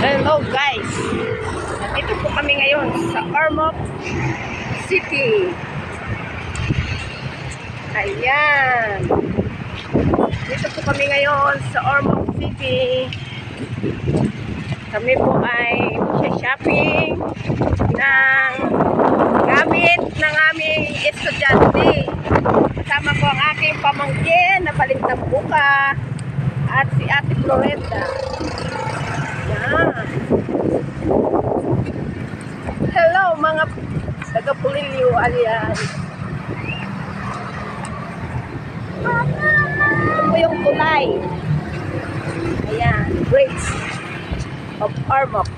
Hello guys, dito po kami ngayon sa Ormoc City. Ayan, dito po kami ngayon sa Ormoc City. Kami po ay shopping ng gamit ng aming estudyante. Kasama po ang aking pamangkin na Balintang Buka at si Ate Florenda. Yan. Hello mga taga-Pulilio alias. Ito po yung tulay. Ayan, Bridge of Ormoc.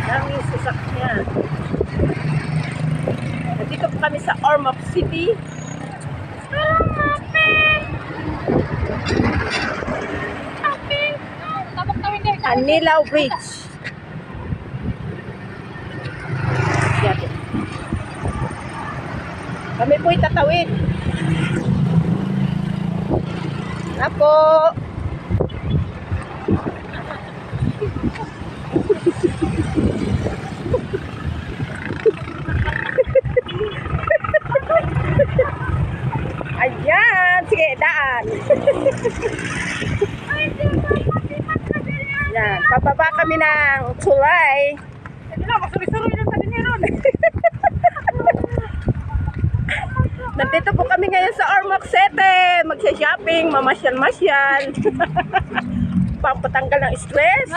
Daming sasakyan. Nandito po kami sa Ormoc City. Anilaw Bridge. Yan. Kami po'y tatawid. Apo. Ayan, sige, daan. Yan, pababa kami ng tulay. Nandito po kami ngayon sa Ormoc City. Magsha-shopping, mamasyal-masyal. Pampatanggal ng stress.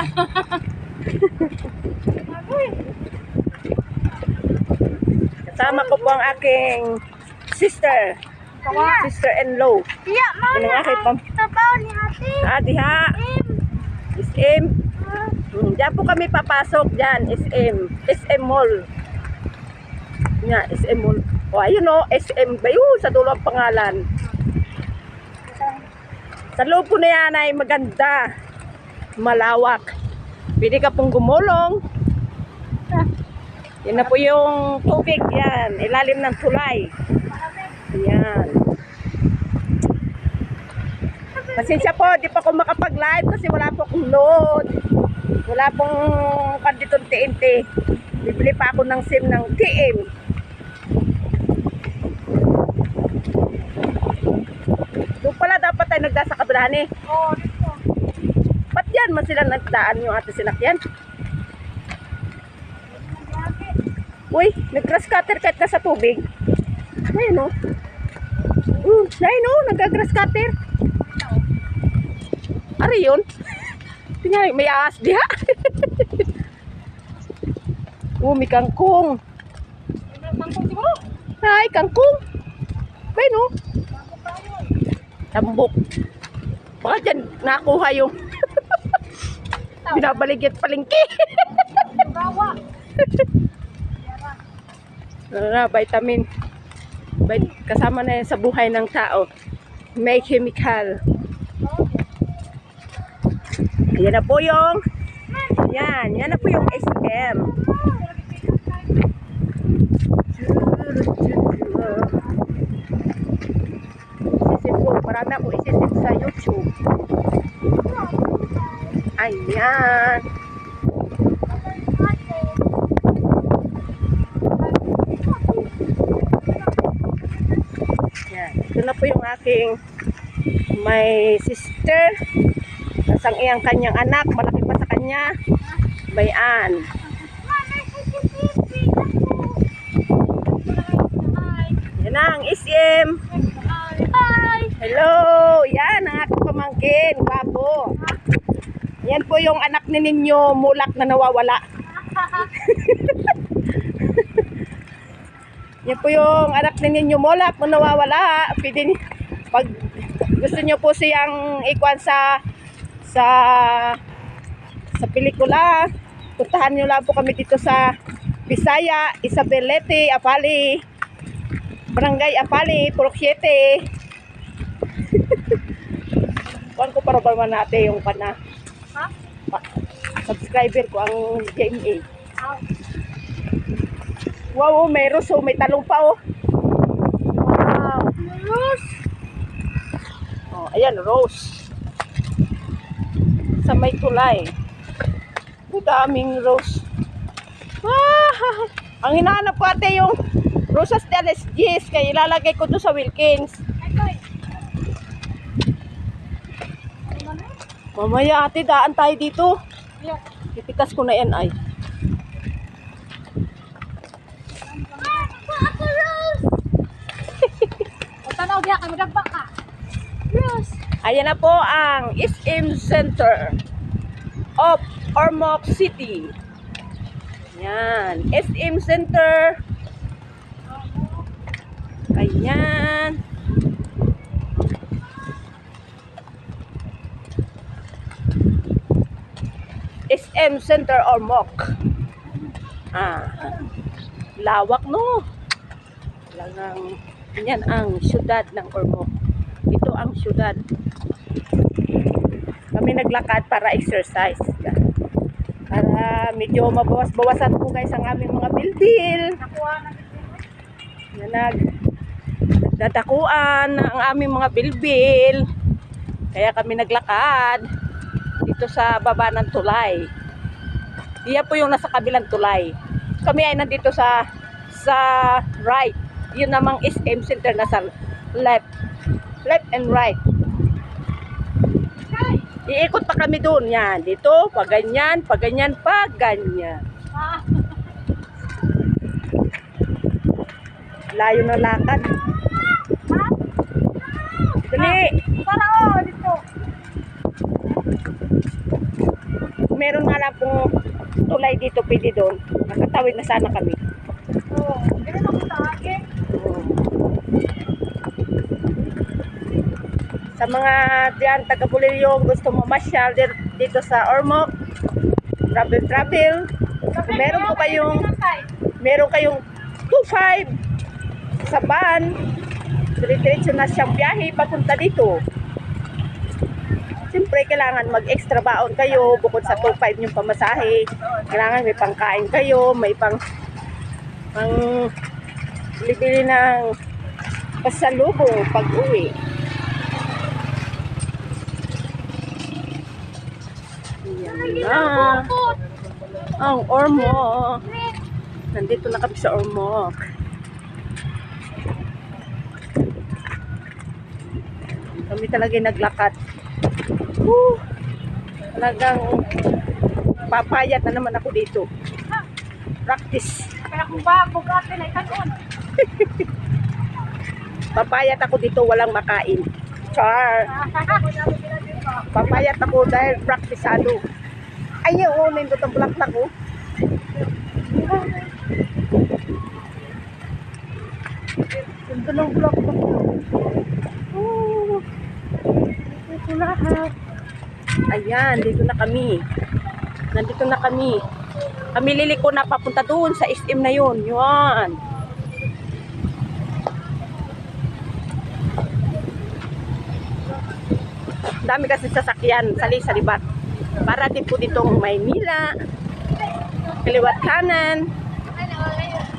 Kasama ko po ang aking sister. Sister-in-law. Iya, mau Ini na aking pam... trabaho ni ate. Diha. SM. Diyan po kami papasok dyan. SM. SM Mall. Nga, SM Mall. O, ayun o. SM ba yun? Sa dulo ang pangalan. Sa loob po na yan ay maganda. Malawak. Pwede ka pong gumulong. Yan na po yung tubig. Yan. Ilalim ng tulay. Ayan. Pasensya po, di pa ako makapag-live kasi wala po akong load. Wala pong kanditong TNT. Bibili pa ako ng SIM ng TM. Doon pala dapat tayo nagdaan sa kabilaan eh. Oh, dito. Ba't yan man sila nagdaan yung ating sinakyan? Uy, nag-grass cutter kahit nasa tubig. Ayun o. Ayun o, nag-grass cutter. Ari yun? Tingnan, may ahas diha. May kangkong. Kangkong siguro. Ay, kangkong. Bay no? Tambok. Baka dyan nakuha yung binabaligit palengke. Bawa. Vitamin. Kasama na yan sa buhay ng tao. May chemical. Yan na po yung yan na po yung SM. Isisip po, marami ako isisip sa YouTube. Ayan. Yan. Ito na po yung aking may sister. Nasang iyang kanyang anak, malaki pa sa kanya. Bayan. Yan na ang SM. Hi. Hello! Yan ang aking pamangkin, guwapo. Yan po yung anak ni ninyo, mulak na nawawala. Yan po yung anak ni ninyo, mulak na nawawala. Pwede, pag gusto nyo po siyang ikuan sa pelikula, puntahan nyo lang po kami dito sa Bisaya, Isabelete, Apali, Barangay Apali, Purok 7. Kuan ko para ba natin yung pana. Ha? Subscriber ko ang GMA. Wow, may ruso, may talong pa oh. Wow. Ayan, rose. Sa may tulay. Ang daming rose. Ah, ang hinahanap ko ate yung Rosas de Alas Gis. Kaya ilalagay ko doon sa Wilkins. Mamaya ate, daan tayo dito. Yeah. Pipitas ko na yan ay. Ako, Rose! O, tanaw diha kami magagba ka. Rose! Ayan na po ang SM Center of Ormoc City. Yan. SM Center. Ayan. SM Center Ormoc. Lawak no. Talagang yan ang syudad ng Ormoc. Ito ang syudad. Kami naglakad para exercise. Para medyo mabawas-bawasan po guys ang aming mga bilbil. Nakuha na Na nagdadakuan ang aming mga bilbil. Kaya kami naglakad dito sa baba ng tulay. Iyan po yung nasa kabilang tulay. Kami ay nandito sa right. Yun namang SM Center na sa left. Left and right. Iikot pa kami doon. Yan. Dito, pag ganyan, pag ganyan, pag ganyan. Ah. Layo na lakad. Dali. Para dito. Meron nga lang pong tulay dito, pwede doon. Nakatawid na sana kami. Oh, hindi na kita akin. Sa mga diyan taga-Bulilyong gusto mamasyal dito sa Ormoc, travel. Kung meron kayong 2.5 sa van, diretso na siyang biyahe papunta dito. Siyempre kailangan mag-extra baon kayo bukod sa 2.5 yung pamasahe. Kailangan may pangkain kayo, may pang bili ng pasalubong pag-uwi. Yan na ang Ormoc. Nandito na kami sa Ormoc. Kami talaga naglakad. Talagang papayat na naman ako dito. Practice. Kaya kung ba, bugatin ay kanon. Papayat ako dito, walang makain. Char. Papayat ako dahil praktisado. Ay, oo, nindot ang bulaklak ko. Nindot ang bulaklak ko. Oh, ito lahat. Ayan, dito na kami. Nandito na kami. Kami liliko na papunta doon sa SM na yun. Yan. Dami kasi sasakyan sa libat. Para din po ditong Maynila, kaliwat kanan,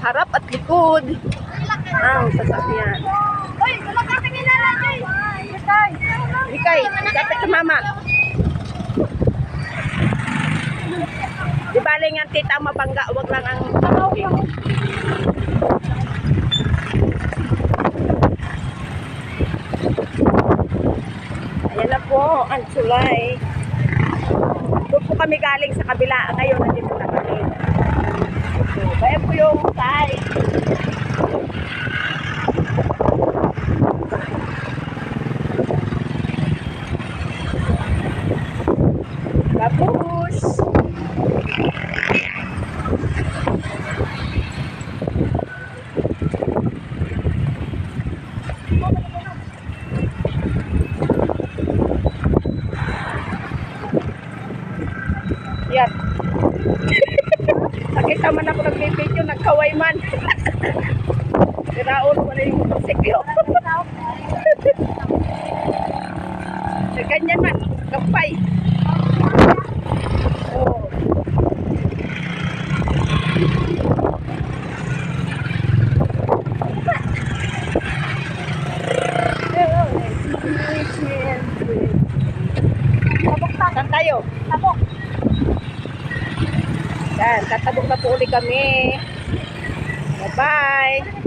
harap at likod ang sasakyan. Uy, wala ka kinala, Joy. Ikay, dapat sa mama. Di bale nga tita mabangga, wag lang ang ayan na po ang tulay. Doon po kami galing sa kabila. Ngayon nandito na kami. So, kaya po yung side. Tapos yan. Nakita man ako nag-video, nagkaway man. Siraon mo na yung motosiklo. Ganyan man, kapay. Oh. Hello, nice to meet you. Tabok ta. Saan tayo? Tabok. Yan, tatabok na po ulit kami. Bye-bye.